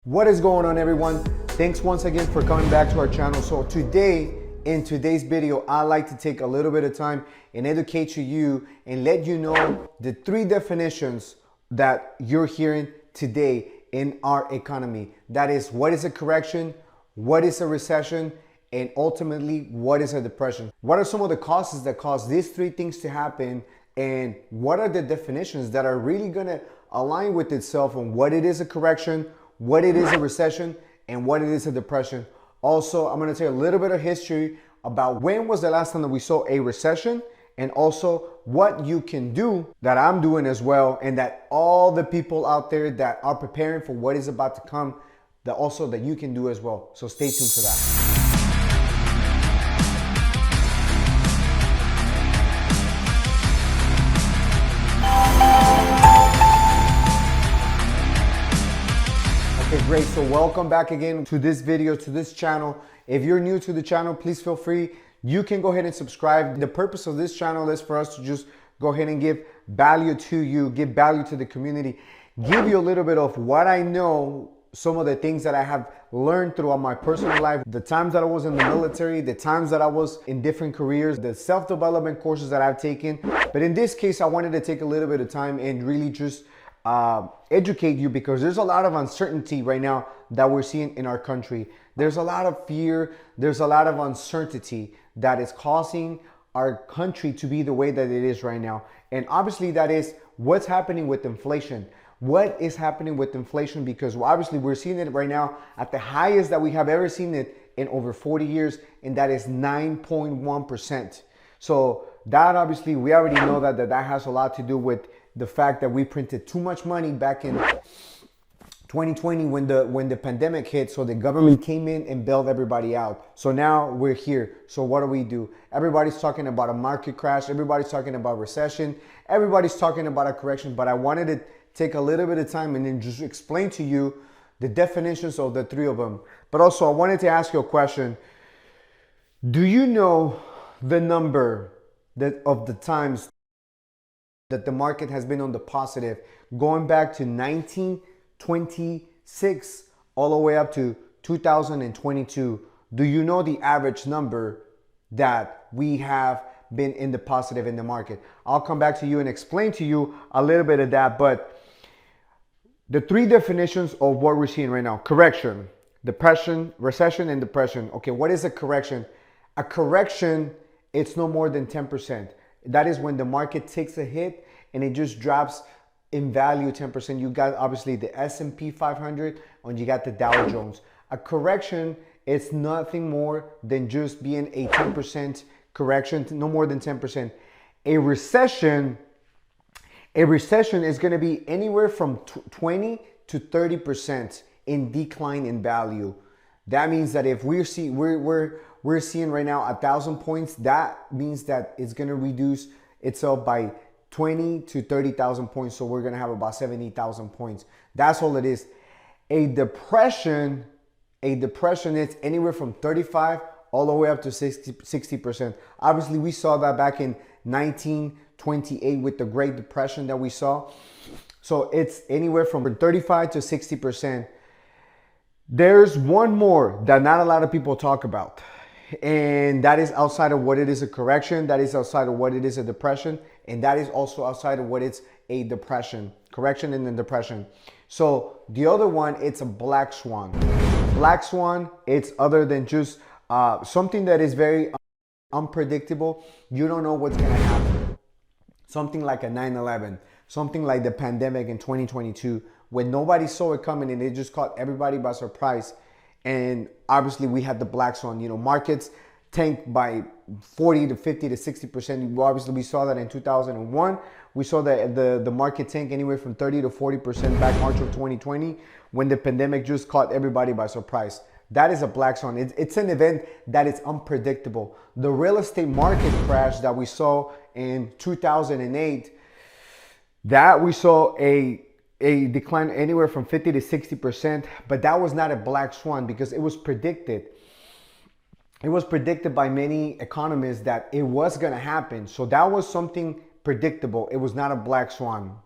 What is going on, everyone? Thanks once again for coming back to our channel. So today, in today's video, I like to take a little bit of time and educate you and let you know the three definitions that you're hearing today in our economy. That is, what is a correction, what is a recession, and ultimately, what is a depression? What are some of the causes that cause these three things to happen, and what are the definitions that are really gonna align with itself on what it is a correction, what it is a recession, and what it is a depression. Also, I'm gonna tell you a little bit of history about when was the last time that we saw a recession, and also what you can do that I'm doing as well, and that all the people out there that are preparing for what is about to come, that also that you can do as well. So stay tuned for that. Okay, great. So welcome back again to this video, to this channel. If you're new to the channel, please feel free. You can go ahead and subscribe. The purpose of this channel is for us to just go ahead and give value to you, give value to the community, give you a little bit of what I know, some of the things that I have learned throughout my personal life, the times that I was in the military, the times that I was in different careers, the self-development courses that I've taken. But in this case, I wanted to take a little bit of time and really just educate you, because there's a lot of uncertainty right now that we're seeing in our country. There's a lot of fear, there's a lot of uncertainty that is causing our country to be the way that it is right now. And obviously that is what's happening with inflation. What is happening with inflation? Because obviously we're seeing it right now at the highest that we have ever seen it in over 40 years, and that is 9.1%. So that obviously, we already know that has a lot to do with the fact that we printed too much money back in 2020 when the pandemic hit. So the government came in and bailed everybody out. So now we're here. So what do? Everybody's talking about a market crash. Everybody's talking about recession. Everybody's talking about a correction. But I wanted to take a little bit of time and then just explain to you the definitions of the three of them. But also, I wanted to ask you a question. Do you know the number of the times that the market has been on the positive, going back to 1926 all the way up to 2022? Do you know the average number that we have been in the positive in the market? I'll come back to you and explain to you a little bit of that. But the three definitions of what we're seeing right now: correction, depression, recession, and depression. Okay, what is a correction? A correction, it's no more than 10%. That is when the market takes a hit and it just drops in value 10%. You got obviously the S&P 500 and you got the Dow Jones. A correction, it's nothing more than just being a 10% correction, no more than 10%. A recession is going to be anywhere from 20 to 30% in decline in value. That means that if we're seeing right now 1,000 points, that means that it's going to reduce itself by 20 to 30,000 points. So we're going to have about 70,000 points. That's all it is. A depression is anywhere from 35 all the way up to 60%. Obviously, we saw that back in 1928 with the Great Depression that we saw. So it's anywhere from 35 to 60%. There's one more that not a lot of people talk about, and that is outside of what it is a correction, that is outside of what it is a depression, and that is also outside of what it's a depression. Correction and then depression. So the other one, it's a black swan. Black swan, it's other than just something that is very unpredictable. You don't know what's going to happen. Something like a 9/11, something like the pandemic in 2022, when nobody saw it coming and it just caught everybody by surprise. And obviously we had the black swan. Markets tanked by 40 to 50 to 60%. Obviously we saw that in 2001. We saw that the market tank anywhere from 30 to 40% back March of 2020, when the pandemic just caught everybody by surprise. That is a black swan. It's an event that is unpredictable. The real estate market crash that we saw in 2008, that we saw a decline anywhere from 50 to 60%, but that was not a black swan because it was predicted. It was predicted by many economists that it was going to happen. So that was something predictable. It was not a black swan.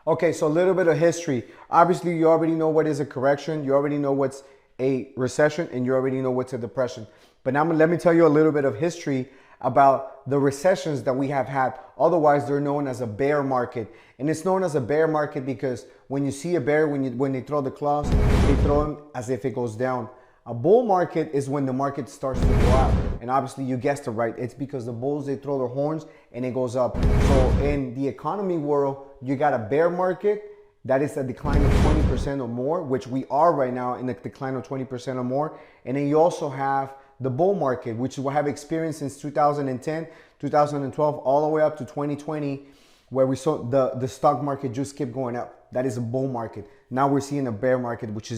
Okay, so a little bit of history. Obviously, you already know what is a correction. You already know what's a recession, and you already know what's a depression. But now let me tell you a little bit of history about the recessions that we have had. Otherwise, they're known as a bear market. And it's known as a bear market because when you see a bear, when they throw the claws, they throw them as if it goes down. A bull market is when the market starts to go up. And obviously you guessed it right. It's because the bulls, they throw their horns and it goes up. So in the economy world, you got a bear market that is a decline of 20% or more, which we are right now in a decline of 20% or more. And then you also have the bull market, which we have experienced since 2010, 2012, all the way up to 2020, where we saw the stock market just kept going up. That is a bull market. Now we're seeing a bear market, which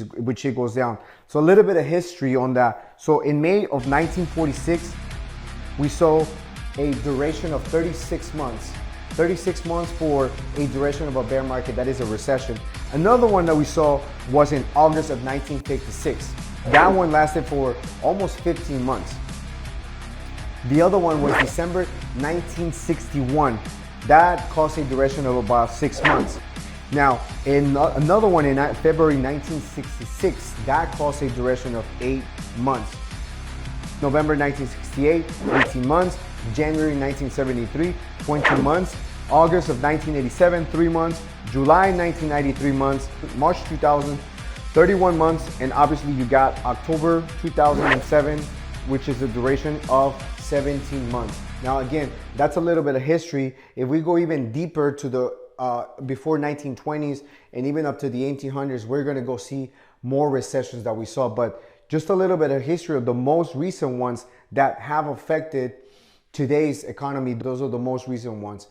it goes down. So a little bit of history on that. So in May of 1946, we saw a duration of 36 months. 36 months for a duration of a bear market, that is a recession. Another one that we saw was in August of 1956. That one lasted for almost 15 months. The other one was December 1961. That caused a duration of about 6 months. Now, in another one in February 1966, that caused a duration of 8 months. November 1968, 18 months. January 1973, 20 months. August of 1987, 3 months. July 1993, 3 months. March 2000, 31 months. And obviously you got October 2007, which is the duration of 17 months. Now again, that's a little bit of history. If we go even deeper to the before 1920s and even up to the 1800s, we're going to go see more recessions that we saw. But just a little bit of history of the most recent ones that have affected today's economy. Those are the most recent ones.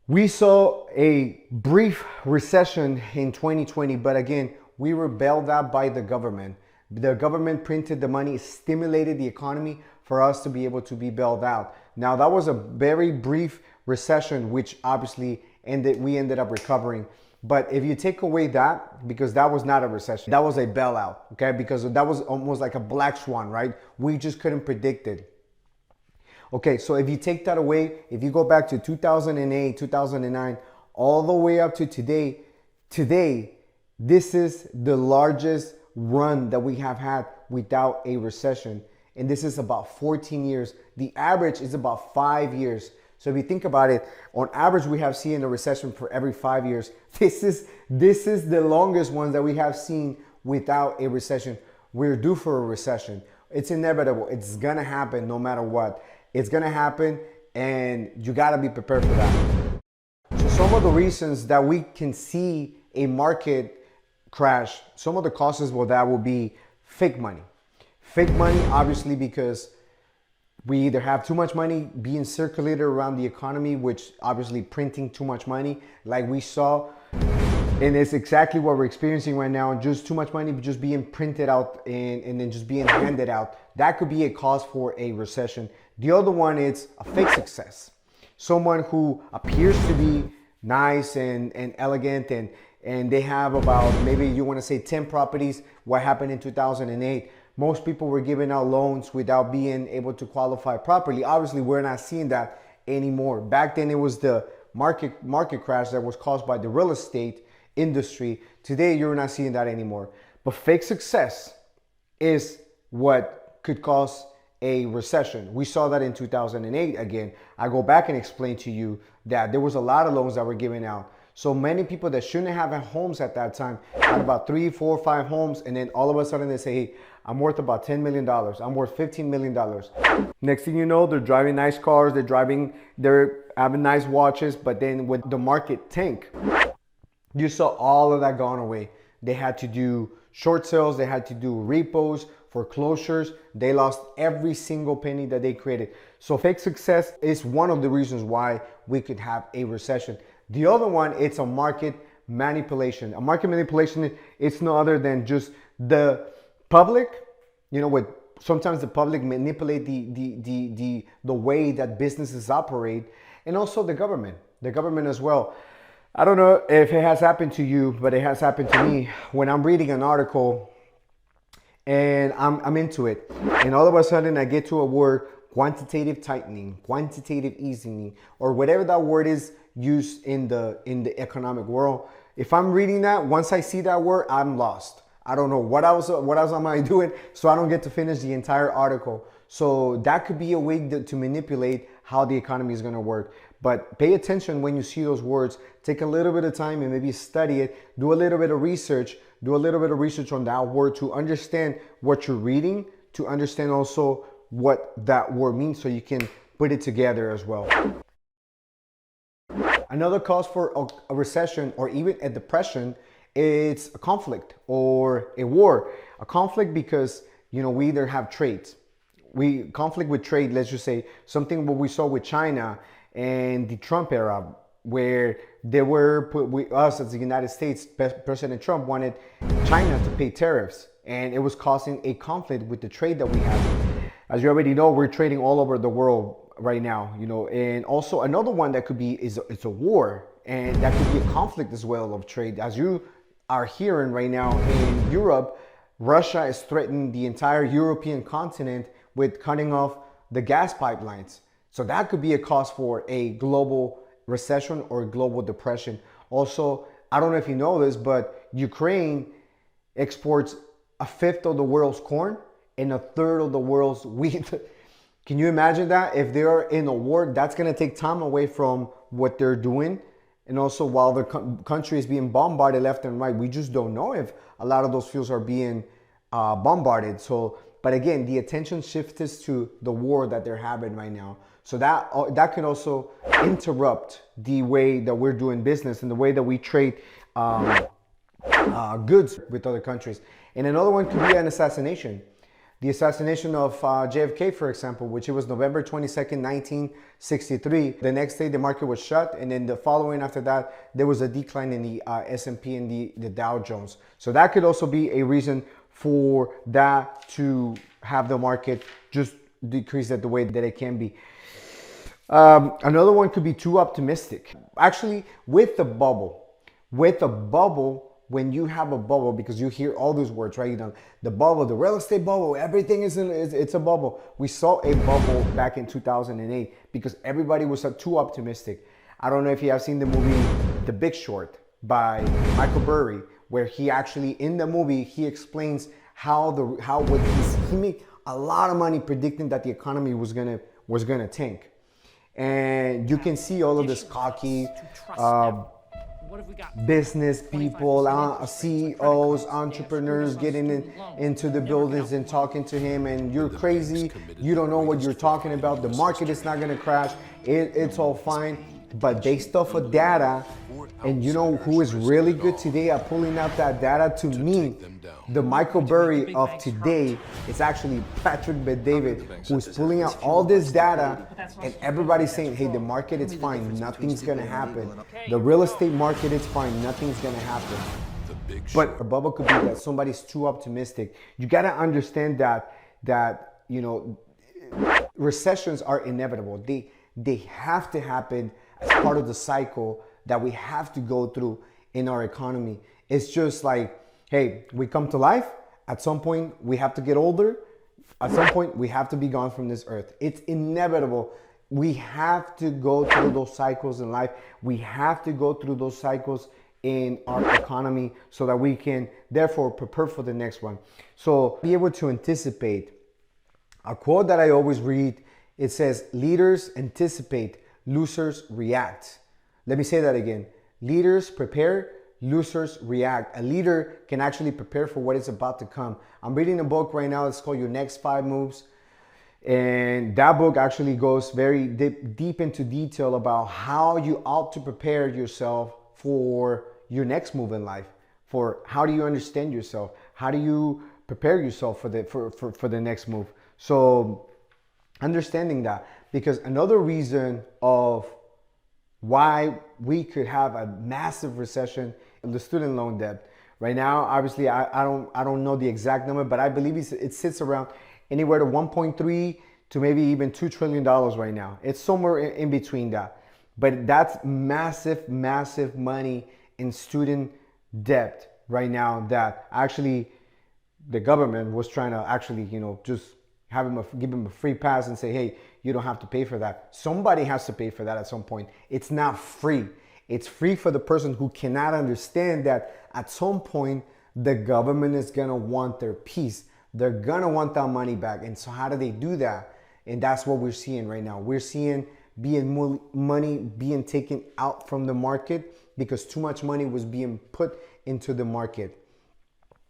We saw a brief recession in 2020, but again, we were bailed out by the government. The government printed the money, stimulated the economy for us to be able to be bailed out. Now that was a very brief recession, which obviously we ended up recovering. But if you take away that, because that was not a recession, that was a bailout, okay? Because that was almost like a black swan, right? We just couldn't predict it. Okay, so if you take that away, if you go back to 2008, 2009, all the way up to today, this is the largest run that we have had without a recession. And this is about 14 years. The average is about 5 years. So if you think about it, on average, we have seen a recession for every 5 years. This is the longest one that we have seen without a recession. We're due for a recession. It's inevitable. It's gonna happen no matter what. It's gonna happen, and you gotta be prepared for that. So some of the reasons that we can see a market crash, some of the causes for that will be fake money. Fake money, obviously, because we either have too much money being circulated around the economy, which obviously printing too much money, like we saw, and it's exactly what we're experiencing right now. Just too much money just being printed out and then just being handed out. That could be a cause for a recession. The other one is a fake success. Someone who appears to be nice and elegant and they have about, maybe you want to say 10 properties. What happened in 2008? Most people were giving out loans without being able to qualify properly. Obviously, we're not seeing that anymore. Back then, it was the market crash that was caused by the real estate industry. Today, you're not seeing that anymore. But fake success is what could cause a recession. We saw that in 2008 again. I go back and explain to you that there was a lot of loans that were given out. So many people that shouldn't have homes at that time had about 3, 4, 5 homes, and then all of a sudden they say, hey, I'm worth about $10 million. I'm worth $15 million. Next thing you know, they're driving nice cars, they're having nice watches, but then when the market tanked, you saw all of that gone away. They had to do short sales, they had to do repos, foreclosures. They lost every single penny that they created. So fake success is one of the reasons why we could have a recession. The other one, it's a market manipulation. A market manipulation, it's no other than just the public, sometimes the public manipulate the way that businesses operate, and also the government as well. I don't know if it has happened to you, but it has happened to me when I'm reading an article and I'm into it, and all of a sudden I get to a word, quantitative tightening, quantitative easing, or whatever that word is used in the economic world. If I'm reading that, once I see that word, I'm lost. I don't know what else am I doing, so I don't get to finish the entire article. So that could be a way to manipulate how the economy is going to work. But pay attention when you see those words. Take a little bit of time and maybe study it. Do a little bit of research. Do a little bit of research on that word to understand what you're reading, to understand also what that word means, so you can put it together as well. Another cause for a recession or even a depression, it's a conflict or a war. A conflict because, we either have trades. We conflict with trade, let's just say something what we saw with China and the Trump era, where they were us as the United States, President Trump wanted China to pay tariffs, and it was causing a conflict with the trade that we have. As you already know, we're trading all over the world right now, and also another one that could be it's a war, and that could be a conflict as well of trade. As you are hearing right now in Europe, Russia is threatening the entire European continent with cutting off the gas pipelines. So that could be a cause for a global recession or global depression. Also, I don't know if you know this, but Ukraine exports a fifth of the world's corn and a third of the world's wheat. Can you imagine that? If they're in a war, that's going to take time away from what they're doing. And also, while the country is being bombarded left and right, we just don't know if a lot of those fields are being bombarded. So, but again, the attention shifts to the war that they're having right now. So that can also interrupt the way that we're doing business and the way that we trade goods with other countries. And another one could be an assassination. The assassination of JFK, for example, which it was November 22nd, 1963. The next day, the market was shut. And then the following after that, there was a decline in the S&P and the Dow Jones. So that could also be a reason for that to have the market just decrease at the way that it can be. Another one could be too optimistic. Actually, with a bubble, when you have a bubble, because you hear all those words, right? The bubble, the real estate bubble, everything it's a bubble. We saw a bubble back in 2008 because everybody was too optimistic. I don't know if you have seen the movie The Big Short by Michael Burry, where he actually, in the movie, he explains he made a lot of money predicting that the economy was gonna tank. And you can see all of this cocky business people, CEOs, entrepreneurs getting into the buildings and talking to him, and you're crazy, you don't know what you're talking about, the market is not going to crash, it's all fine. But based off of data, and you know who is really good today at pulling out that data? To me, the Michael Burry of today is actually Patrick Bet-David, who's pulling out all this data, and everybody's saying, hey, the market is fine, nothing's gonna happen. The real estate market is fine, nothing's gonna happen. But a bubble could be that somebody's too optimistic. You gotta understand that recessions are inevitable. They have to happen as part of the cycle that we have to go through in our economy. It's just like, hey, we come to life. At some point, we have to get older. At some point, we have to be gone from this earth. It's inevitable. We have to go through those cycles in life. We have to go through those cycles in our economy so that we can, therefore, prepare for the next one. So be able to anticipate. A quote that I always read, it says, leaders anticipate, losers react. Let me say that again. Leaders prepare, losers react. A leader can actually prepare for what is about to come. I'm reading a book right now. It's called Your Next 5 Moves. And that book actually goes very deep into detail about how you ought to prepare yourself for your next move in life. For how do you understand yourself? How do you prepare yourself for the next move? So understanding that, because another reason of why we could have a massive recession in the student loan debt right now, obviously I don't know the exact number, but I believe it sits around anywhere to 1.3 to maybe even $2 trillion right now. It's somewhere in between that, but that's massive money in student debt right now that actually the government was trying to actually just give him a free pass and say, hey, you don't have to pay for that. Somebody has to pay for that at some point. It's not free. It's free for the person who cannot understand that at some point the government is gonna want their piece. They're gonna want that money back. And so how do they do that? And that's what we're seeing right now. We're seeing money being taken out from the market because too much money was being put into the market.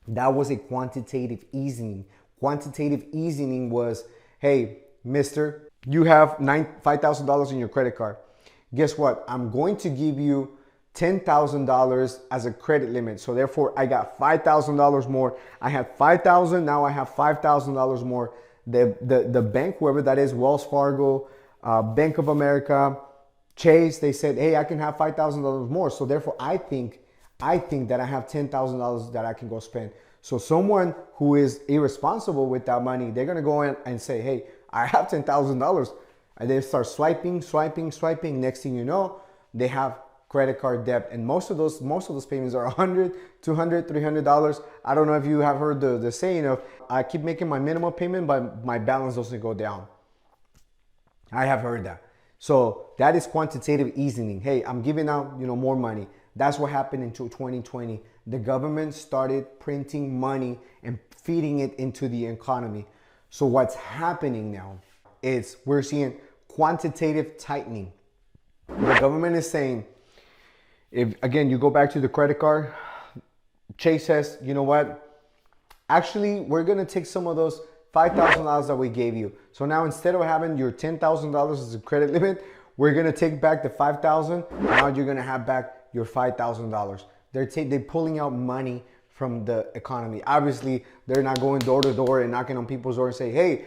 That was a quantitative easing. Quantitative easing was, hey, mister, you have $5,000 in your credit card. Guess what? I'm going to give you $10,000 as a credit limit. So therefore, I got $5,000 more. I have $5,000. Now I have $5,000 more. The bank, whoever that is, Wells Fargo, Bank of America, Chase, they said, hey, I can have $5,000 more. So therefore, I think that I have $10,000 that I can go spend. So someone who is irresponsible with that money, they're gonna go in and say, hey, I have $10,000. And they start swiping. Next thing you know, they have credit card debt. And most of those payments are $100, $200, $300. I don't know if you have heard the saying of, I keep making my minimum payment, but my balance doesn't go down. I have heard that. So that is quantitative easing. Hey, I'm giving out, more money. That's what happened in 2020. The government started printing money and feeding it into the economy. So what's happening now is we're seeing quantitative tightening. The government is saying, if again, you go back to the credit card, Chase says, you know what? Actually, we're going to take some of those $5,000 that we gave you. So now instead of having your $10,000 as a credit limit, we're going to take back the $5,000. Now you're going to have back your $5,000. They're pulling out money from the economy. Obviously, they're not going door to door and knocking on people's door and say, hey,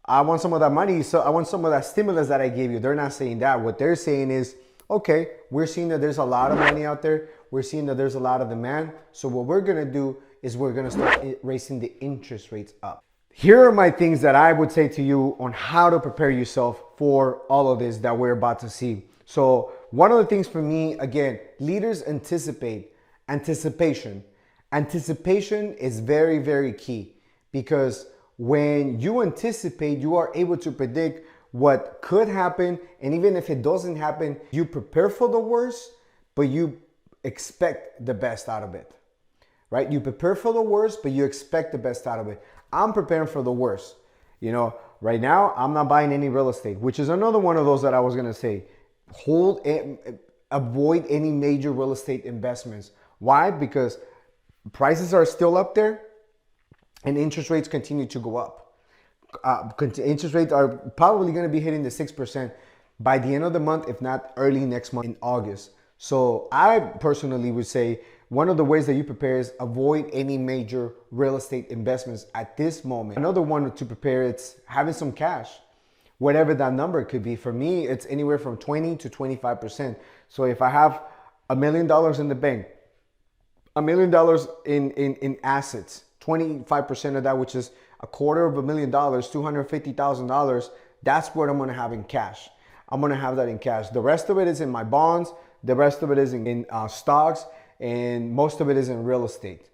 I want some of that money. So I want some of that stimulus that I gave you. They're not saying that. What they're saying is, okay, we're seeing that there's a lot of money out there. We're seeing that there's a lot of demand. So what we're going to do is we're going to start raising the interest rates up. Here are my things that I would say to you on how to prepare yourself for all of this that we're about to see. So one of the things for me, again, leaders anticipate. Anticipation is very, very key, because when you anticipate, you are able to predict what could happen. And even if it doesn't happen, you prepare for the worst, but you expect the best out of it, right? You prepare for the worst, but you expect the best out of it. I'm preparing for the worst. Right now, I'm not buying any real estate, which is another one of those that I was going to say. Avoid any major real estate investments. Why? Because prices are still up there and interest rates continue to go up. Interest rates are probably going to be hitting the 6% by the end of the month, if not early next month in August. So I personally would say one of the ways that you prepare is avoid any major real estate investments at this moment. Another one to prepare, it's having some cash, whatever that number could be. For me, it's anywhere from 20 to 25%. So if I have $1 million in the bank, $1 million in assets, 25% of that, which is $250,000, $250,000, that's what I'm going to have in cash. I'm going to have that in cash. The rest of it is in my bonds. The rest of it is in stocks, and most of it is in real estate.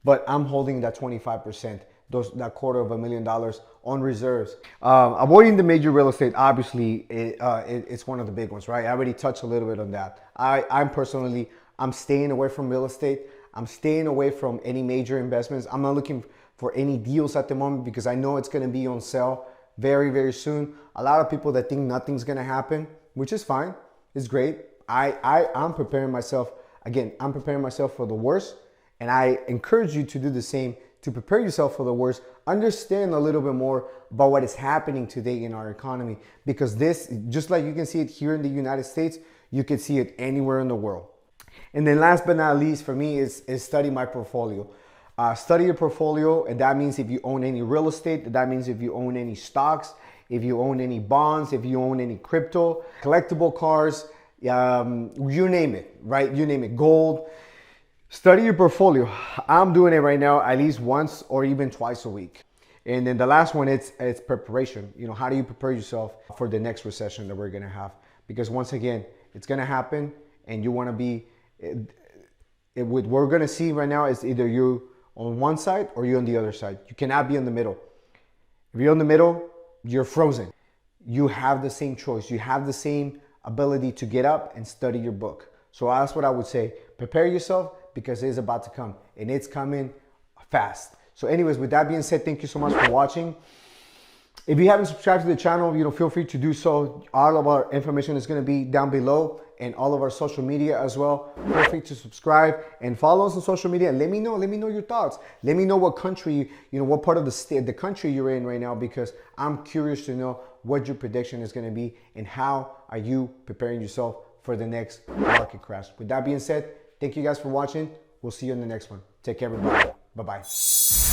But I'm holding that 25%, that $250,000 on reserves. Avoiding the major real estate, obviously, it's one of the big ones, right? I already touched a little bit on that. I'm staying away from real estate. I'm staying away from any major investments. I'm not looking for any deals at the moment because I know it's going to be on sale very, very soon. A lot of people that think nothing's going to happen, which is fine. It's great. I'm preparing myself. Again, I'm preparing myself for the worst. And I encourage you to do the same, to prepare yourself for the worst. Understand a little bit more about what is happening today in our economy. Because this, just like you can see it here in the United States, you can see it anywhere in the world. And then last but not least for me is study my portfolio. Study your portfolio, and that means if you own any real estate, that means if you own any stocks, if you own any bonds, if you own any crypto, collectible cars, you name it, right? You name it, gold. Study your portfolio. I'm doing it right now at least once or even twice a week. And then the last one, it's preparation. How do you prepare yourself for the next recession that we're going to have? Because once again, it's going to happen, and you want to be, what we're going to see right now is either you on one side or you on the other side. You cannot be in the middle. If you're in the middle, you're frozen. you have the same choice. You have the same ability to get up and study your book. So that's what I would say. Prepare yourself because it is about to come and it's coming fast. So anyways, with that being said, thank you so much for watching. If you haven't subscribed to the channel, feel free to do so. All of our information is going to be down below and all of our social media as well. Feel free to subscribe and follow us on social media. Let me know your thoughts. Let me know what country, what part of the country you're in right now, because I'm curious to know what your prediction is going to be and how are you preparing yourself for the next market crash. With that being said, thank you guys for watching. We'll see you in the next one. Take care, everybody. Bye-bye.